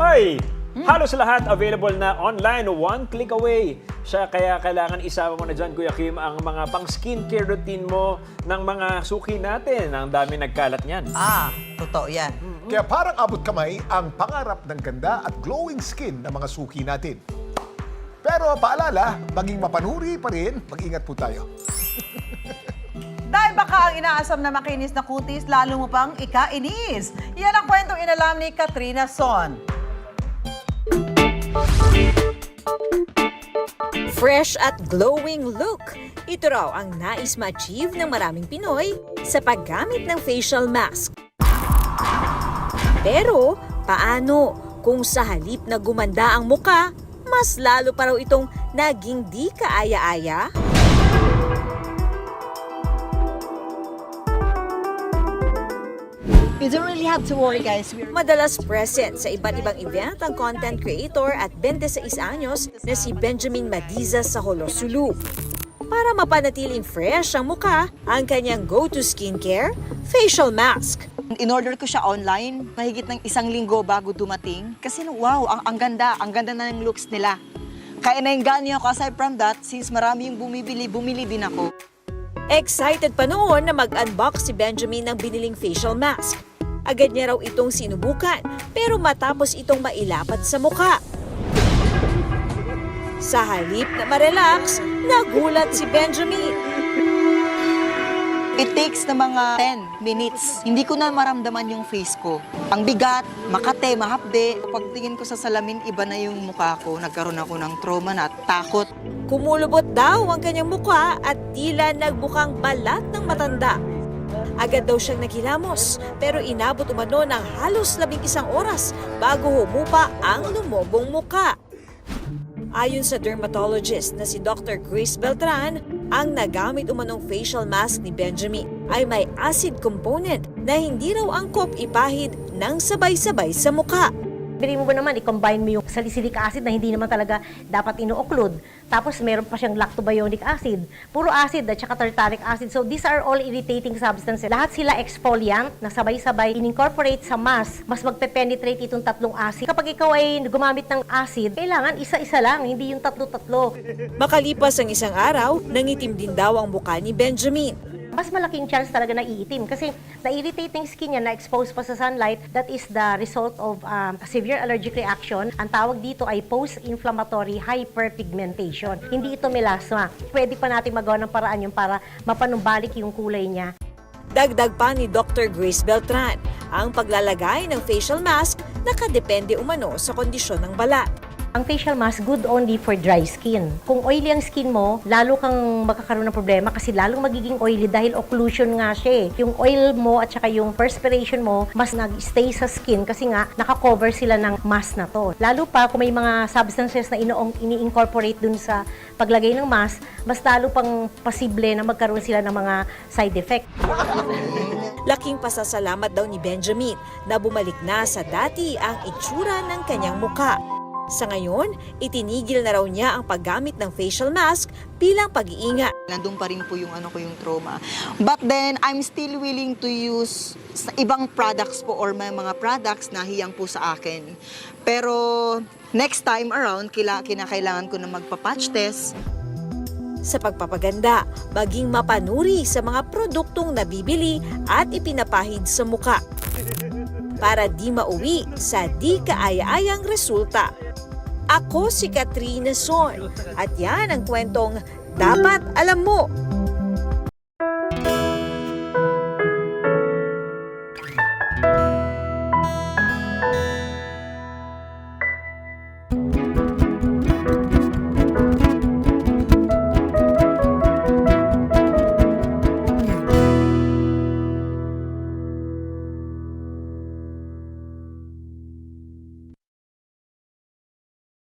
Ay, halos lahat available na online, one click away. Kaya kailangan isama mo na dyan, Kuya Kim, ang mga pang skincare routine mo ng mga suki natin. Ang dami nagkalat niyan. Totoo yan. Kaya parang abot kamay ang pangarap ng ganda at glowing skin ng mga suki natin. Pero paalala, maging mapanuri pa rin, mag-ingat po tayo. Dahil baka ang inaasam na makinis na kutis, lalo mo pang ikainis. Yan ang kwentong inalam ni Katrina Son. Fresh at glowing look. Ito raw ang nais ma-achieve ng maraming Pinoy sa paggamit ng facial mask. Pero, paano kung sa halip na gumanda ang muka, mas lalo pa raw itong naging di kaaya-aya? You don't really have to worry, guys. Madalas present sa iba't ibang event ang content creator at 26 anyos na si Benjamin Madiza sa Holosulu. Para mapanatiling fresh ang mukha, ang kanyang go-to skincare, facial mask. In-order ko siya online, mahigit ng 1 linggo bago dumating. Kasi wow, ang ganda na ng looks nila. Kaya nainganyo ako. Aside from that, since marami yung bumili din ako. Excited pa noon na mag-unbox si Benjamin ng biniling facial mask. Agad niya raw itong sinubukan, pero matapos itong mailapat sa mukha. Sa halip na ma-relax, nagulat si Benjamin. It takes na mga 10 minutes. Hindi ko na maramdaman yung face ko. Ang bigat, makate, mahapde. Pagtingin ko sa salamin, iba na yung mukha ko. Nagkaroon ako ng trauma na takot. Kumulubot daw ang kanyang mukha at tila nagbukang balat ng matanda. Agad daw siyang naghilamos, pero inabot umano ng halos 11 oras bago humupa ang lumobong mukha. Ayon sa dermatologist na si Dr. Grace Beltran, ang nagamit umanong facial mask ni Benjamin ay may acid component na hindi raw angkop ipahid ng sabay-sabay sa mukha. Bili mo ba naman, i-combine mo yung salicylic acid na hindi naman talaga dapat ino-occlude. Tapos meron pa siyang lactobionic acid, puro acid at saka tartaric acid. So these are all irritating substances. Lahat sila exfoliant na sabay-sabay in-incorporate sa mask. Mas magpe-penetrate itong tatlong acid. Kapag ikaw ay gumamit ng acid, kailangan isa-isa lang, hindi yung tatlo-tatlo. Makalipas ang isang araw, nangitim din daw ang mukha ni Benjamin. Mas malaking chance talaga na iitim kasi na-irritating skin niya, na-expose pa sa sunlight, that is the result of a severe allergic reaction. Ang tawag dito ay post-inflammatory hyperpigmentation. Hindi ito melasma. Pwede pa natin magawa ng paraan yung para mapanumbalik yung kulay niya. Dagdag pa ni Dr. Grace Beltran, ang paglalagay ng facial mask nakadepende umano sa kondisyon ng balat. Ang facial mask, good only for dry skin. Kung oily ang skin mo, lalo kang magkakaroon ng problema kasi lalong magiging oily dahil occlusion nga siya eh. Yung oil mo at saka yung perspiration mo, mas nag-stay sa skin kasi nga nakakover sila ng mask na to. Lalo pa kung may mga substances na ini-incorporate dun sa paglagay ng mask, mas lalo pang posible na magkaroon sila ng mga side effect. Laking pasasalamat daw ni Benjamin na bumalik na sa dati ang itsura ng kanyang mukha. Sa ngayon, itinigil na raw niya ang paggamit ng facial mask bilang pag-iingat. Nandun pa rin po yung yung trauma. But then, I'm still willing to use ibang products po or may mga products na hiyang po sa akin. Pero next time around, kinakailangan ko na magpa-patch test. Sa pagpapaganda, maging mapanuri sa mga produktong nabibili at ipinapahid sa muka para di mauwi sa di kaaya-ayang resulta. Ako si Katrina Son at yan ang kwentong dapat alam mo.